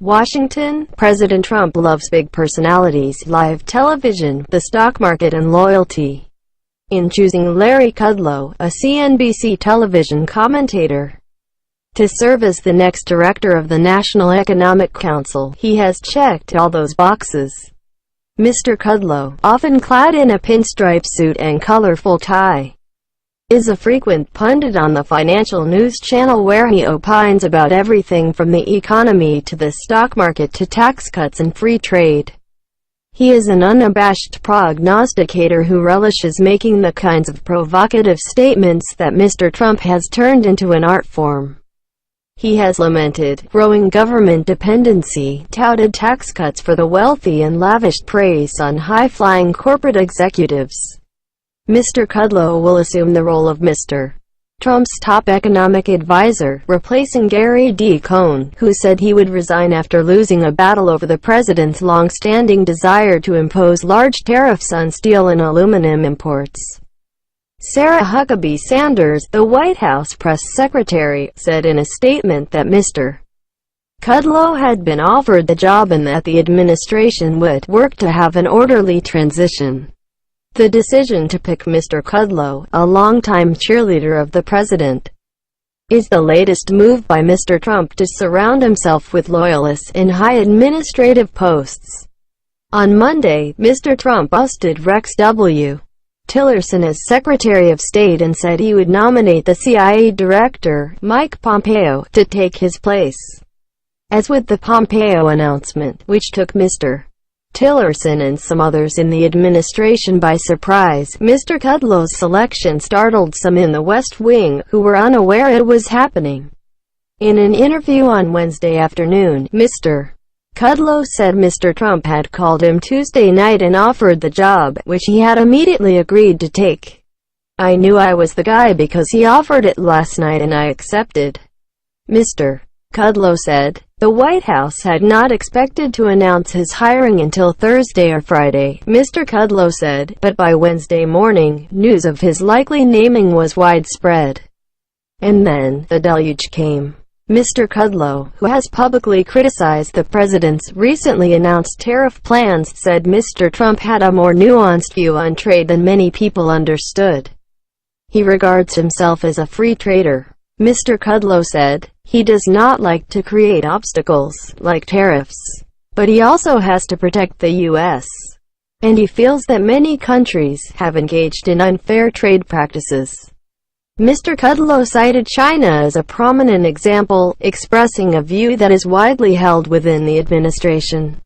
Washington, President Trump loves big personalities, live television, the stock market and loyalty. In choosing Larry Kudlow, a CNBC television commentator, to serve as the next director of the National Economic Council, he has checked all those boxes. Mr. Kudlow, often clad in a pinstripe suit and colorful tie, is a frequent pundit on the financial news channel where he opines about everything from the economy to the stock market to tax cuts and free trade. He is an unabashed prognosticator who relishes making the kinds of provocative statements that Mr. Trump has turned into an art form. He has lamented growing government dependency, touted tax cuts for the wealthy and lavished praise on high-flying corporate executives. Mr. Kudlow will assume the role of Mr. Trump's top economic advisor, replacing Gary D. Cohn, who said he would resign after losing a battle over the president's long-standing desire to impose large tariffs on steel and aluminum imports. Sarah Huckabee Sanders, the White House press secretary, said in a statement that Mr. Kudlow had been offered the job and that the administration would work to have an orderly transition. The decision to pick Mr. Kudlow, a longtime cheerleader of the president, is the latest move by Mr. Trump to surround himself with loyalists in high administrative posts. On Monday, Mr. Trump ousted Rex W. Tillerson as Secretary of State and said he would nominate the CIA Director, Mike Pompeo, to take his place. As with the Pompeo announcement, which took Mr. Tillerson and some others in the administration by surprise, Mr. Kudlow's selection startled some in the West Wing, who were unaware it was happening. In an interview on Wednesday afternoon, Mr. Kudlow said Mr. Trump had called him Tuesday night and offered the job, which he had immediately agreed to take. "I knew I was the guy because he offered it last night and I accepted," Mr. Kudlow said. The White House had not expected to announce his hiring until Thursday or Friday, Mr. Kudlow said, but by Wednesday morning, news of his likely naming was widespread. And then, the deluge came. Mr. Kudlow, who has publicly criticized the president's recently announced tariff plans, said Mr. Trump had a more nuanced view on trade than many people understood. He regards himself as a free trader. Mr. Kudlow said, he does not like to create obstacles, like tariffs, but he also has to protect the U.S. And he feels that many countries have engaged in unfair trade practices. Mr. Kudlow cited China as a prominent example, expressing a view that is widely held within the administration.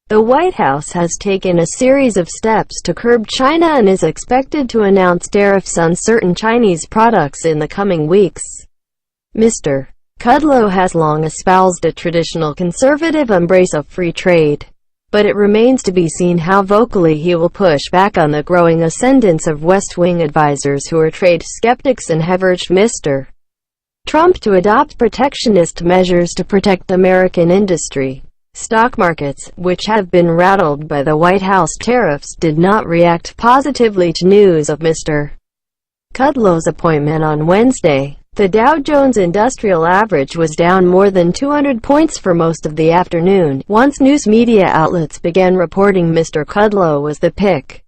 The White House has taken a series of steps to curb China and is expected to announce tariffs on certain Chinese products in the coming weeks. Mr. Kudlow has long espoused a traditional conservative embrace of free trade, but it remains to be seen how vocally he will push back on the growing ascendance of West Wing advisors who are trade skeptics and have urged Mr. Trump to adopt protectionist measures to protect American industry. Stock markets, which have been rattled by the White House tariffs, did not react positively to news of Mr. Kudlow's appointment on Wednesday. The Dow Jones Industrial Average was down more than 200 points for most of the afternoon, once news media outlets began reporting Mr. Kudlow was the pick.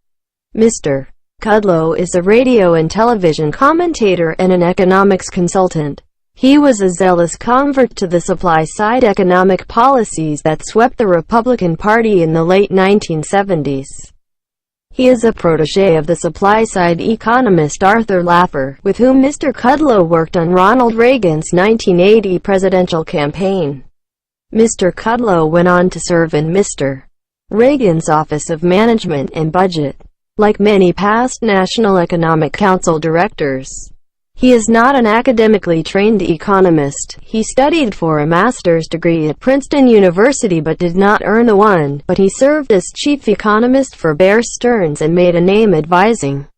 Mr. Kudlow is a radio and television commentator and an economics consultant. He was a zealous convert to the supply-side economic policies that swept the Republican Party in the late 1970s. He is a protege of the supply-side economist Arthur Laffer, with whom Mr. Kudlow worked on Ronald Reagan's 1980 presidential campaign. Mr. Kudlow went on to serve in Mr. Reagan's Office of Management and Budget. Like many past National Economic Council directors, he is not an academically trained economist. He studied for a master's degree at Princeton University but did not earn the one, but he served as chief economist for Bear Stearns and made a name advising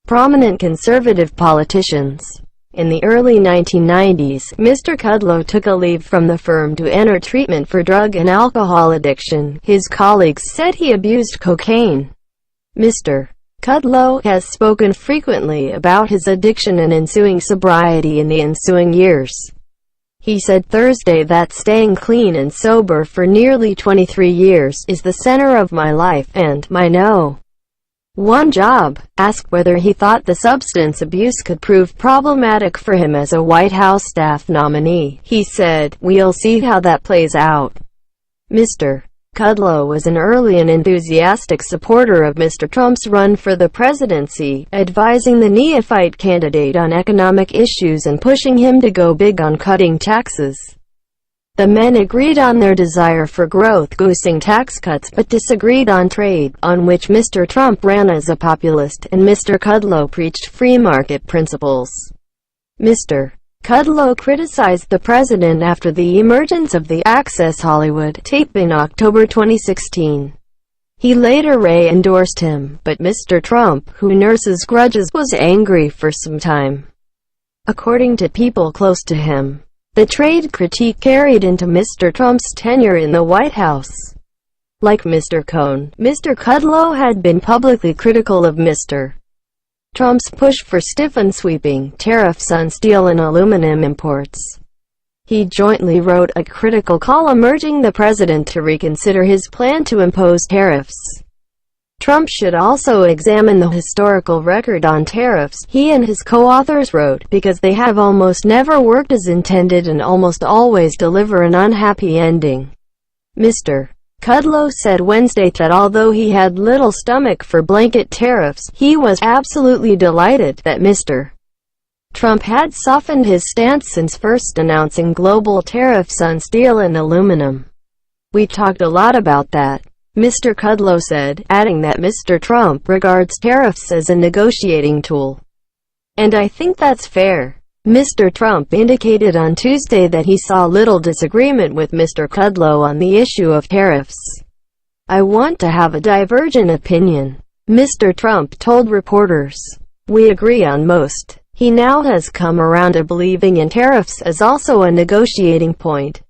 prominent conservative politicians. In the early 1990s, Mr. Kudlow took a leave from the firm to enter treatment for drug and alcohol addiction. His colleagues said he abused cocaine. Mr. Kudlow has spoken frequently about his addiction and ensuing sobriety in the ensuing years. He said Thursday that staying clean and sober for nearly 23 years is the center of my life and my one job. Asked whether he thought the substance abuse could prove problematic for him as a White House staff nominee, he said, "We'll see how that plays out." Mr. Kudlow was an early and enthusiastic supporter of Mr. Trump's run for the presidency, advising the neophyte candidate on economic issues and pushing him to go big on cutting taxes. The men agreed on their desire for growth-goosing tax cuts but disagreed on trade, on which Mr. Trump ran as a populist, and Mr. Kudlow preached free market principles. Mr. Kudlow criticized the president after the emergence of the Access Hollywood tape in October 2016. He later endorsed him, but Mr. Trump, who nurses grudges, was angry for some time. According to people close to him, the trade critique carried into Mr. Trump's tenure in the White House. Like Mr. Cohn, Mr. Kudlow had been publicly critical of Mr. Trump's push for stiff and sweeping tariffs on steel and aluminum imports. He jointly wrote a critical column urging the president to reconsider his plan to impose tariffs. Trump should also examine the historical record on tariffs, he and his co-authors wrote, because they have almost never worked as intended and almost always deliver an unhappy ending. Mr. Kudlow said Wednesday that although he had little stomach for blanket tariffs, he was absolutely delighted that Mr. Trump had softened his stance since first announcing global tariffs on steel and aluminum. "We talked a lot about that," Mr. Kudlow said, adding that Mr. Trump regards tariffs as a negotiating tool. "And I think that's fair." Mr. Trump indicated on Tuesday that he saw little disagreement with Mr. Kudlow on the issue of tariffs. "I want to have a divergent opinion," Mr. Trump told reporters. "We agree on most." He now has come around to believing in tariffs as also a negotiating point.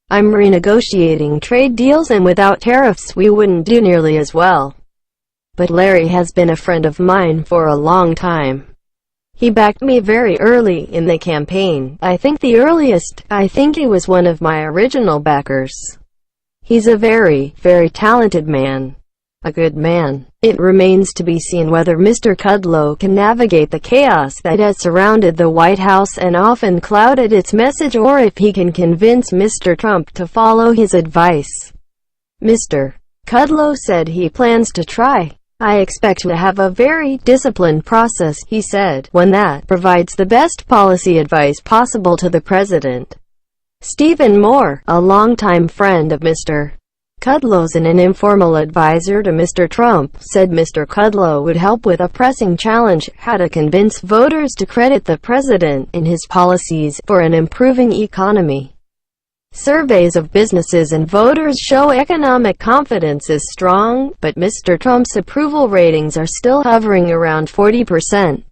"I'm renegotiating trade deals and without tariffs we wouldn't do nearly as well. But Larry has been a friend of mine for a long time. He backed me very early in the campaign. I think the earliest. I think he was one of my original backers. He's a very, very talented man. A good man." It remains to be seen whether Mr. Kudlow can navigate the chaos that has surrounded the White House and often clouded its message, or if he can convince Mr. Trump to follow his advice. Mr. Kudlow said he plans to try. "I expect to have a very disciplined process," he said, "one that provides the best policy advice possible to the president." Stephen Moore, a longtime friend of Mr. Kudlow's and an informal advisor to Mr. Trump, said Mr. Kudlow would help with a pressing challenge: how to convince voters to credit the president and his policies for an improving economy. Surveys of businesses and voters show economic confidence is strong, but Mr. Trump's approval ratings are still hovering around 40%.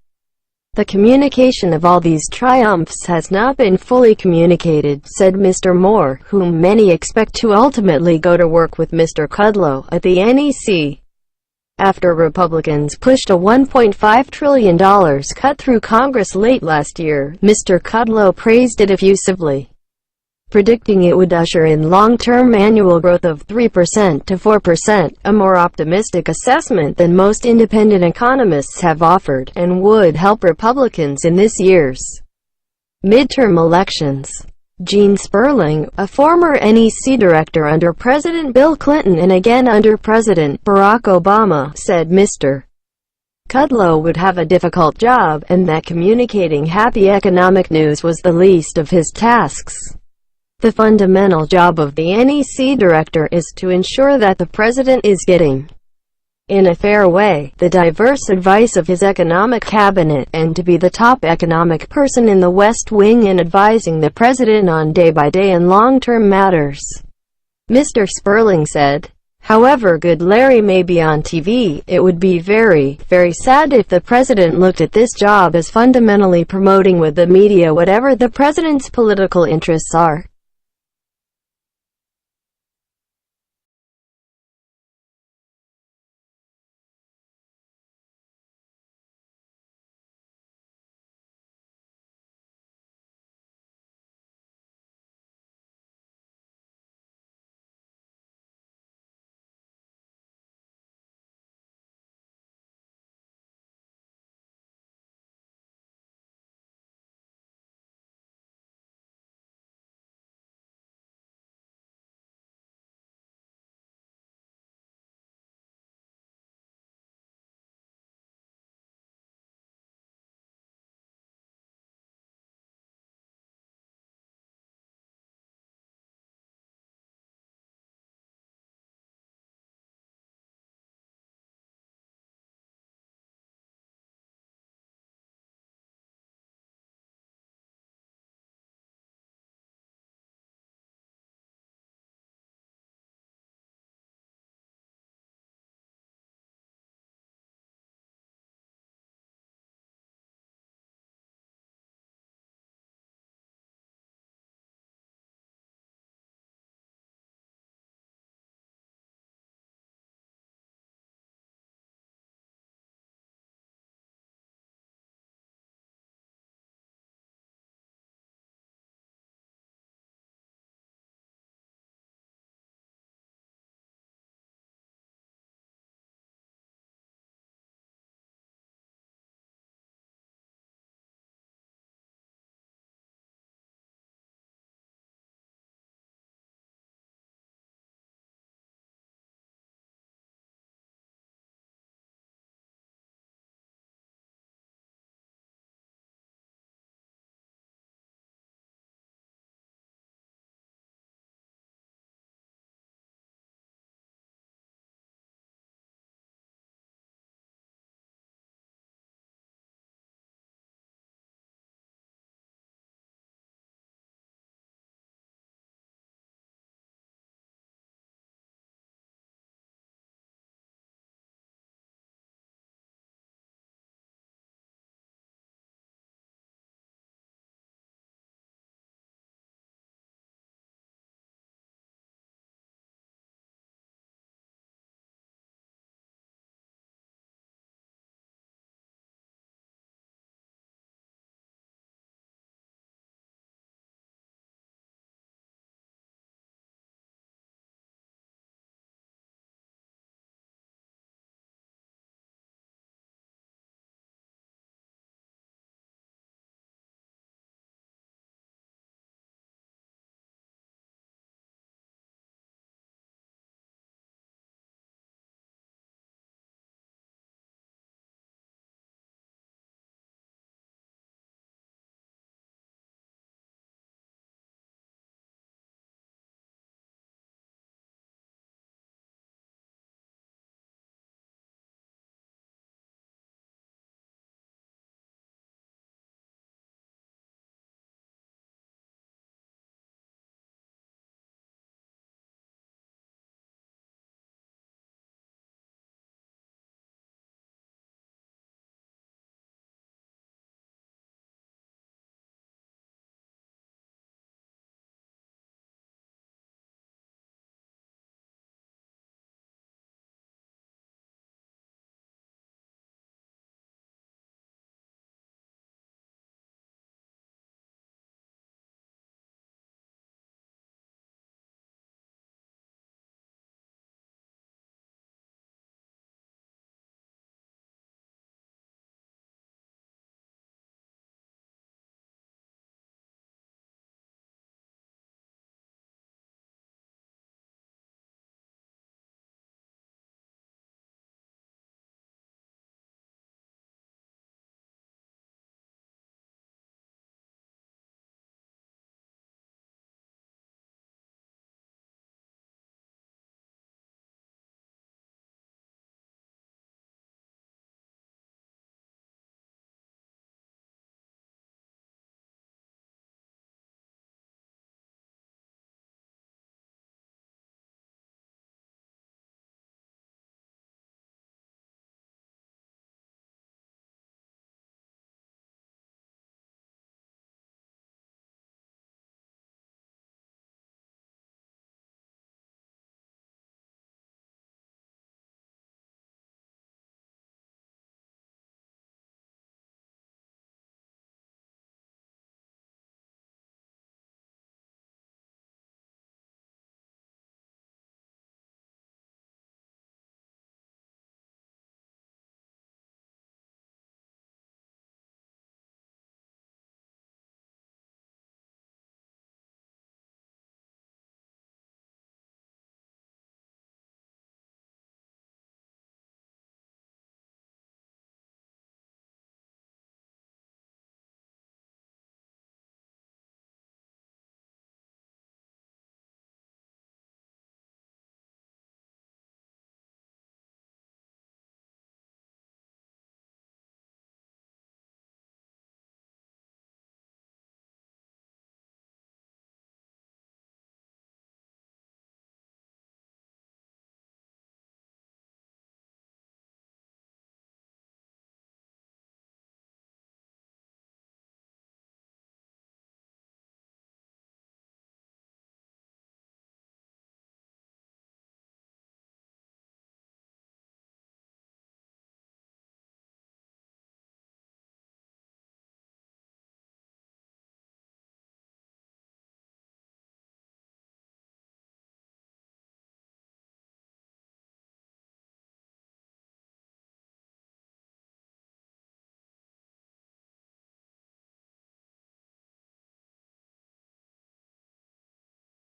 The communication of all these triumphs has not been fully communicated, said Mr. Moore, whom many expect to ultimately go to work with Mr. Kudlow at the NEC. After Republicans pushed a $1.5 trillion cut through Congress late last year, Mr. Kudlow praised it effusively, predicting it would usher in long-term annual growth of 3% to 4%, a more optimistic assessment than most independent economists have offered, and would help Republicans in this year's midterm elections. Gene Sperling, a former NEC director under President Bill Clinton and again under President Barack Obama, said Mr. Kudlow would have a difficult job, and that communicating happy economic news was the least of his tasks. The fundamental job of the NEC director is to ensure that the president is getting, in a fair way, the diverse advice of his economic cabinet, and to be the top economic person in the West Wing in advising the president on day-by-day and long-term matters. Mr. Sperling said, however good Larry may be on TV, it would be very, very sad if the president looked at this job as fundamentally promoting with the media whatever the president's political interests are.